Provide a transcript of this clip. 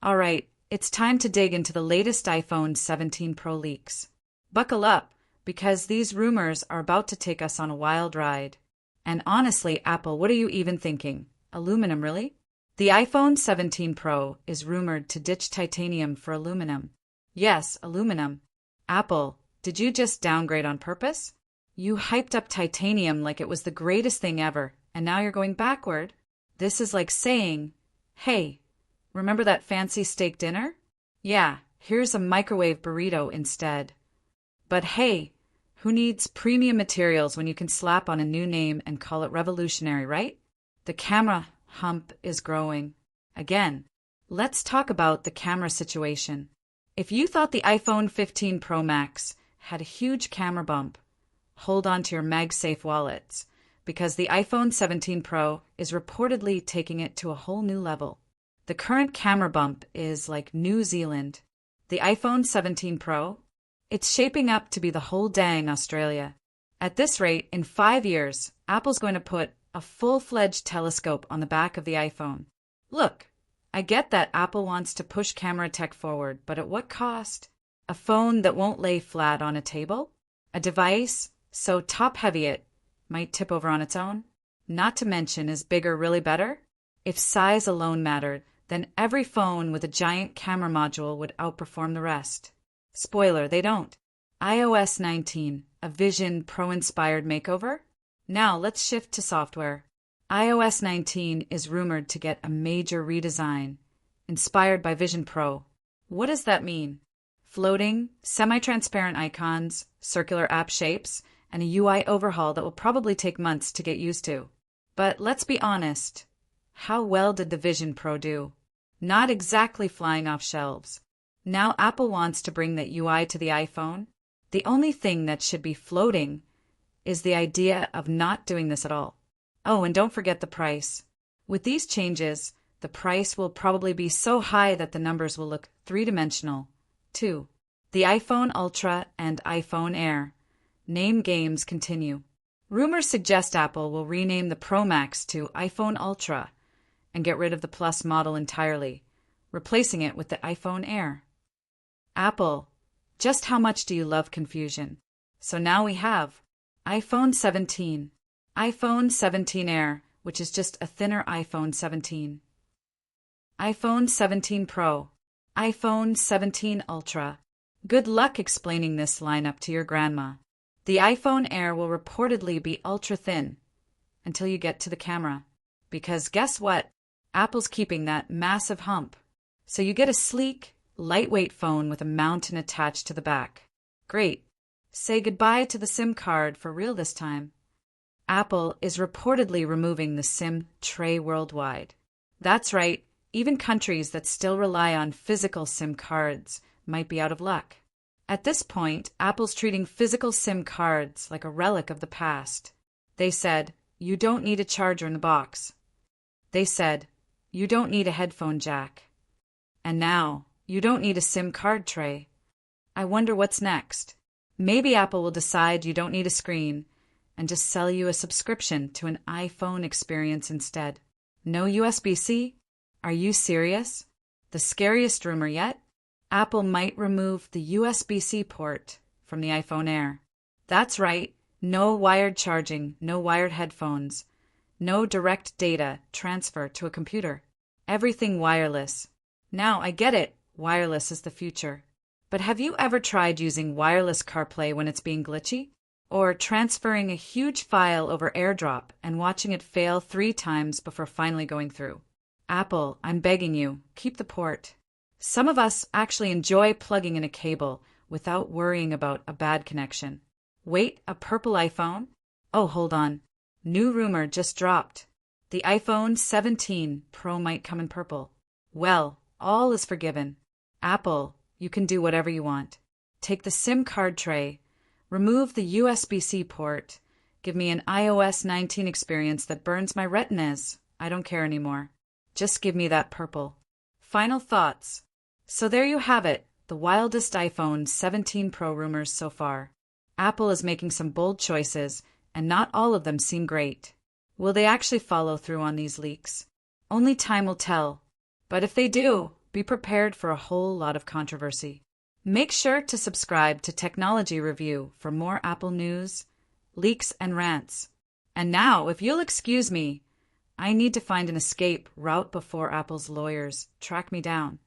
All right, it's time to dig into the latest iPhone 17 Pro leaks. Buckle up, because these rumors are about to take us on a wild ride. And honestly, Apple, what are you even thinking? Aluminum, really? The iPhone 17 Pro is rumored to ditch titanium for aluminum. Yes, aluminum. Apple, did you just downgrade on purpose? You hyped up titanium like it was the greatest thing ever, and now you're going backward? This is like saying, hey, remember that fancy steak dinner? Yeah, here's a microwave burrito instead. But hey, who needs premium materials when you can slap on a new name and call it revolutionary, right? The camera hump is growing. Again, let's talk about the camera situation. If you thought the iPhone 15 Pro Max had a huge camera bump, hold on to your MagSafe wallets, because the iPhone 17 Pro is reportedly taking it to a whole new level. The current camera bump is like New Zealand. The iPhone 17 Pro? It's shaping up to be the whole dang Australia. At this rate, in 5 years, Apple's going to put a full-fledged telescope on the back of the iPhone. Look, I get that Apple wants to push camera tech forward, but at what cost? A phone that won't lay flat on a table? A device so top-heavy it might tip over on its own? Not to mention, is bigger really better? If size alone mattered, then every phone with a giant camera module would outperform the rest. Spoiler, they don't. iOS 19, a Vision Pro-inspired makeover? Now let's shift to software. iOS 19 is rumored to get a major redesign, inspired by Vision Pro. What does that mean? Floating, semi-transparent icons, circular app shapes, and a UI overhaul that will probably take months to get used to. But let's be honest. How well did the Vision Pro do? Not exactly flying off shelves. Now Apple wants to bring that UI to the iPhone. The only thing that should be floating is the idea of not doing this at all. Oh, and don't forget the price. With these changes, the price will probably be so high that the numbers will look three-dimensional. 2. The iPhone Ultra and iPhone Air. Name games continue. Rumors suggest Apple will rename the Pro Max to iPhone Ultra and get rid of the Plus model entirely, replacing it with the iPhone Air. Apple, just how much do you love confusion? So now we have iPhone 17, iPhone 17 Air, which is just a thinner iPhone 17, iPhone 17 Pro, iPhone 17 Ultra. Good luck explaining this lineup to your grandma. The iPhone Air will reportedly be ultra-thin until you get to the camera. Because guess what? Apple's keeping that massive hump. So you get a sleek, lightweight phone with a mountain attached to the back. Great. Say goodbye to the SIM card for real this time. Apple is reportedly removing the SIM tray worldwide. That's right, even countries that still rely on physical SIM cards might be out of luck. At this point, Apple's treating physical SIM cards like a relic of the past. They said, you don't need a charger in the box. They said, you don't need a headphone jack. And now, you don't need a SIM card tray. I wonder what's next. Maybe Apple will decide you don't need a screen and just sell you a subscription to an iPhone experience instead. No USB-C? Are you serious? The scariest rumor yet? Apple might remove the USB-C port from the iPhone Air. That's right, no wired charging, no wired headphones, no direct data transfer to a computer. Everything wireless. Now, I get it, wireless is the future. But have you ever tried using wireless CarPlay when it's being glitchy? Or transferring a huge file over AirDrop and watching it fail 3 times before finally going through? Apple, I'm begging you, keep the port. Some of us actually enjoy plugging in a cable without worrying about a bad connection. Wait, a purple iPhone? Oh, hold on. New rumor just dropped. The iPhone 17 Pro might come in purple. Well, all is forgiven. Apple, you can do whatever you want. Take the SIM card tray, remove the USB-C port, give me an iOS 19 experience that burns my retinas. I don't care anymore. Just give me that purple. Final thoughts. So there you have it, the wildest iPhone 17 Pro rumors so far. Apple is making some bold choices, and not all of them seem great. Will they actually follow through on these leaks? Only time will tell. But if they do, Be prepared for a whole lot of controversy. Make sure to subscribe to Technology Review for more Apple news, leaks, and rants. And now, if you'll excuse me, I need to find an escape route before Apple's lawyers track me down.